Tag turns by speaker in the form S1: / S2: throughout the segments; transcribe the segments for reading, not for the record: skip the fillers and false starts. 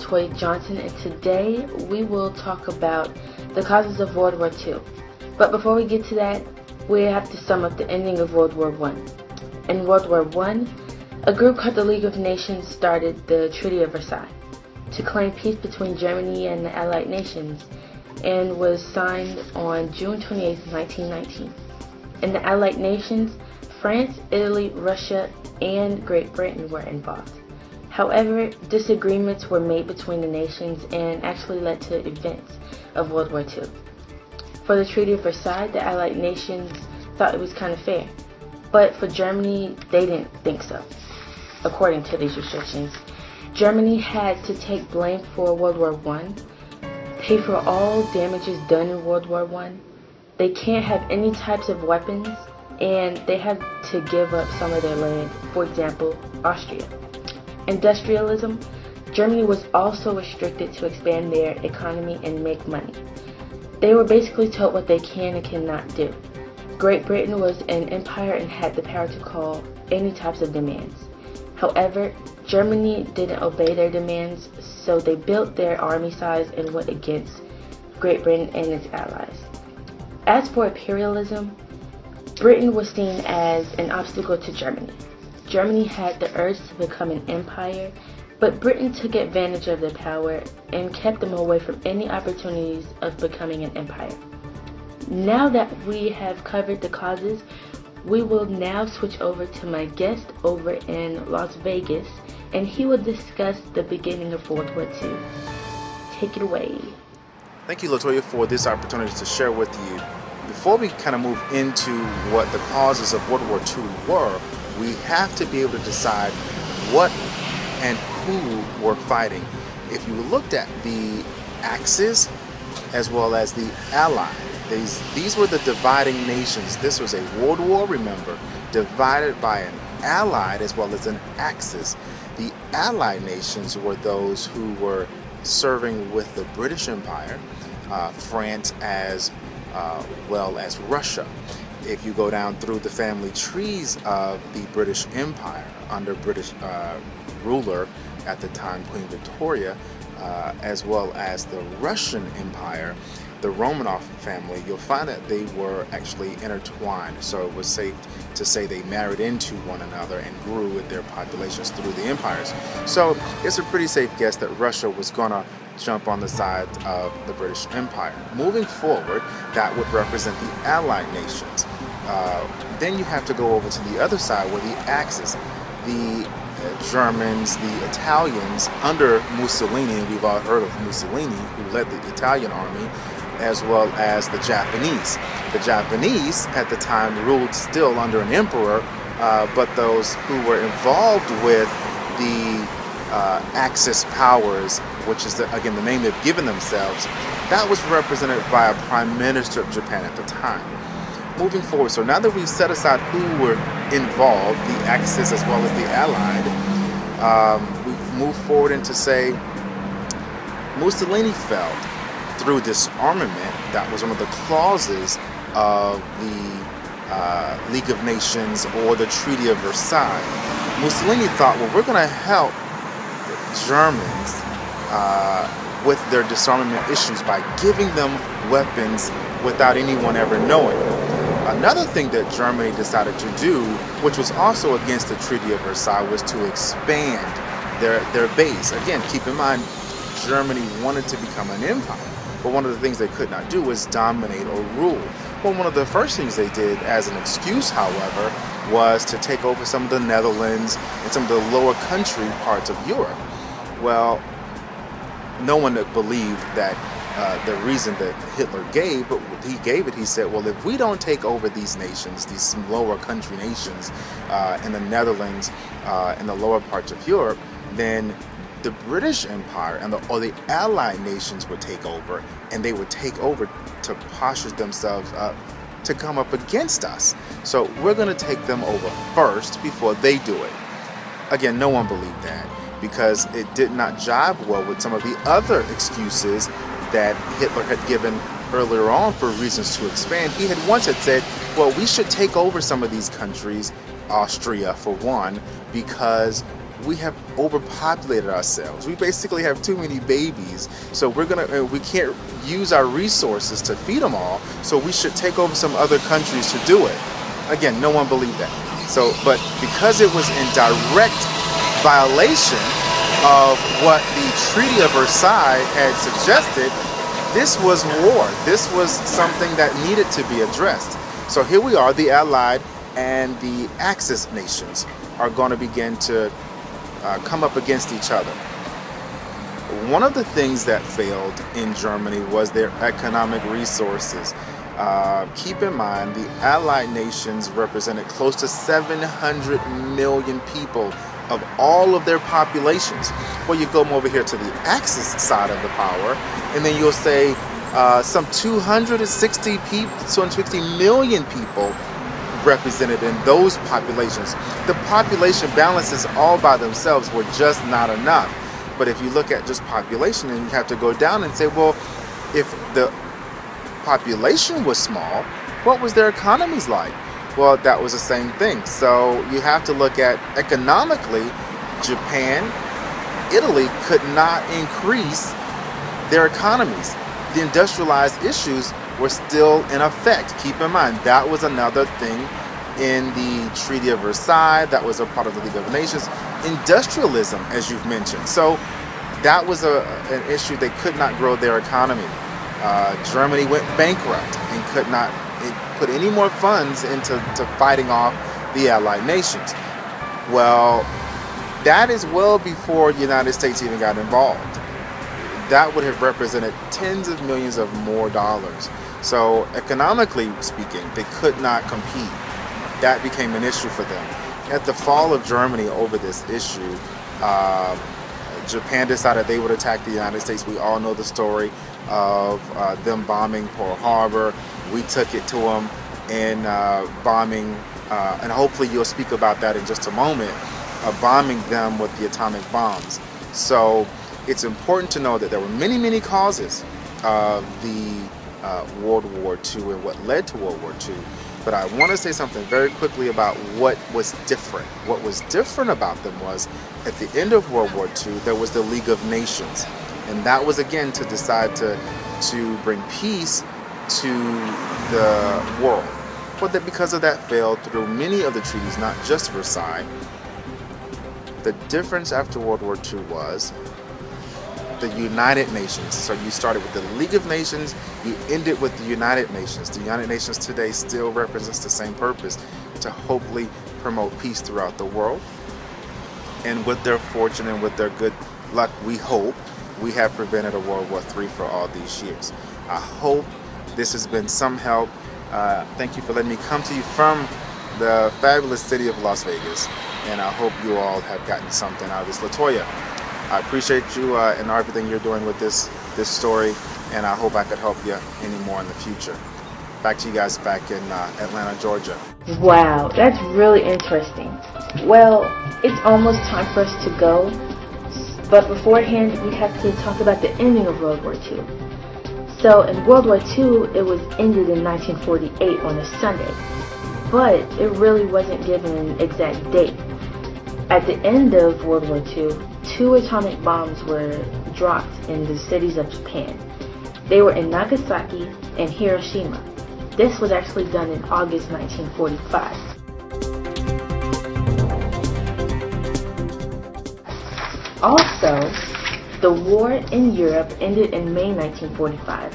S1: Latoia Johnson, and today we will talk about the causes of World War II. But before we get to that, we have to sum up the ending of World War I. In World War I, a group called the League of Nations started the Treaty of Versailles to claim peace between Germany and the Allied nations, and was signed on June 28, 1919. In the Allied nations, France, Italy, Russia, and Great Britain were involved. However, disagreements were made between the nations and actually led to events of World War II. For the Treaty of Versailles, the Allied nations thought it was kind of fair, but for Germany, they didn't think so. According to these restrictions, Germany had to take blame for World War I, pay for all damages done in World War I. They can't have any types of weapons, and they have to give up some of their land, for example, Austria. Industrialism. Germany was also restricted to expand their economy and make money. They were basically told what they can and cannot do. Great Britain was an empire and had the power to call any types of demands. However, Germany didn't obey their demands, so they built their army size and went against Great Britain and its allies. As for imperialism, Britain was seen as an obstacle to Germany. Germany had the urge to become an empire, but Britain took advantage of their power and kept them away from any opportunities of becoming an empire. Now that we have covered the causes, we will now switch over to my guest over in Las Vegas, and he will discuss the beginning of World War II. Take it away.
S2: Thank you, Latoya, for this opportunity to share with you. Before we kind of move into what the causes of World War II were, we have to be able to decide what and who were fighting. If you looked at the Axis as well as the Allied, these were the dividing nations. This was a world war, remember, divided by an Allied as well as an Axis. The Allied nations were those who were serving with the British Empire, France as well as Russia. If you go down through the family trees of the British Empire under British ruler at the time, Queen Victoria, as well as the Russian Empire, the Romanov family, you'll find that they were actually intertwined. So it was safe to say they married into one another and grew with their populations through the empires. So it's a pretty safe guess that Russia was gonna jump on the side of the British Empire. Moving forward, that would represent the Allied nations. Then you have to go over to the other side where the Axis, the Germans, the Italians under Mussolini, we've all heard of Mussolini, who led the Italian army, as well as the Japanese. The Japanese at the time ruled still under an emperor, but those who were involved with the Axis powers, which is again the name they've given themselves, that was represented by a prime minister of Japan at the time. Moving forward, so now that we've set aside who were involved, the Axis as well as the Allied, we've moved forward into say Mussolini fell through disarmament. That was one of the clauses of the League of Nations or the Treaty of Versailles. Mussolini thought, well, we're going to help Germans with their disarmament issues by giving them weapons without anyone ever knowing. Another thing that Germany decided to do, which was also against the Treaty of Versailles, was to expand their base. Again, keep in mind, Germany wanted to become an empire, but one of the things they could not do was dominate or rule. Well, one of the first things they did as an excuse, however, was to take over some of the Netherlands and some of the lower country parts of Europe. Well, no one believed that the reason that Hitler gave, but he gave it, he said, well, if we don't take over these nations, these lower country nations in the Netherlands and the lower parts of Europe, then the British Empire and the Allied nations would take over, and they would take over to posture themselves up to come up against us. So we're going to take them over first before they do it. Again, no one believed that because it did not jive well with some of the other excuses that Hitler had given earlier on for reasons to expand. He had once said, well, we should take over some of these countries, Austria for one, because we have overpopulated ourselves. We basically have too many babies, so we can't use our resources to feed them all, so we should take over some other countries to do it. Again, no one believed that. So, but because it was in direct violation of what the Treaty of Versailles had suggested, this was war. This was something that needed to be addressed. So here we are, the Allied and the Axis nations are going to begin to come up against each other. One of the things that failed in Germany was their economic resources. Keep in mind, the Allied nations represented close to 700 million people of all of their populations. Well, you go over here to the Axis side of the power, and then you'll say some 260 million people represented in those populations. The population balances all by themselves were just not enough. But if you look at just population, and you have to go down and say, well, if the population was small, what was their economies like? Well, that was the same thing. So you have to look at economically, Japan, Italy could not increase their economies. The industrialized issues were still in effect. Keep in mind, that was another thing in the Treaty of Versailles. That was a part of the League of Nations. Industrialism, as you've mentioned. So that was an issue. They could not grow their economy. Germany went bankrupt and could not put any more funds into fighting off the Allied nations. Well, that is well before the United States even got involved. That would have represented tens of millions of more dollars. So economically speaking, they could not compete. That became an issue for them. At the fall of Germany over this issue, Japan decided they would attack the United States. We all know the story of them bombing Pearl Harbor. We took it to them in bombing, and hopefully you'll speak about that in just a moment, bombing them with the atomic bombs. So it's important to know that there were many, many causes of the World War II and what led to World War II. But I want to say something very quickly about what was different. What was different about them was, at the end of World War II, there was the League of Nations. And that was, again, to decide to bring peace to the world. But that because of that failed through many of the treaties, not just Versailles. The difference after World War II was the United Nations. So you started with the League of Nations, you ended with the United Nations. The United Nations today still represents the same purpose, to hopefully promote peace throughout the world. And with their fortune and with their good luck, we hope we have prevented a World War III for all these years. I hope this has been some help. Thank you for letting me come to you from the fabulous city of Las Vegas. And I hope you all have gotten something out of this. Latoia, I appreciate you and everything you're doing with this story, and I hope I could help you any more in the future. Back to you guys back in Atlanta, Georgia.
S1: Wow, that's really interesting. Well, it's almost time for us to go, but beforehand we have to talk about the ending of World War II. So in World War II, it was ended in 1948 on a Sunday, but it really wasn't given an exact date. At the end of World War II, 2 atomic bombs were dropped in the cities of Japan. They were in Nagasaki and Hiroshima. This was actually done in August 1945. Also, the war in Europe ended in May 1945,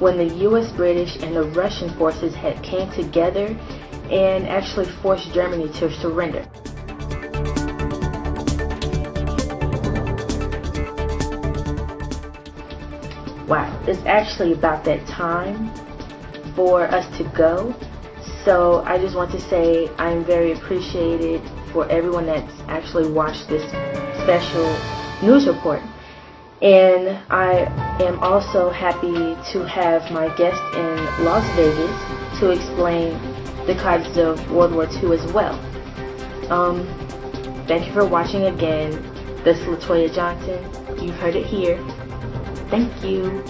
S1: when the US, British, and the Russian forces had came together and actually forced Germany to surrender. Wow, it's actually about that time for us to go. So I just want to say I'm very appreciated for everyone that's actually watched this special news report. And I am also happy to have my guest in Las Vegas to explain the causes of World War II as well. Thank you for watching again. This is Latoia Johnson. You've heard it here. Thank you.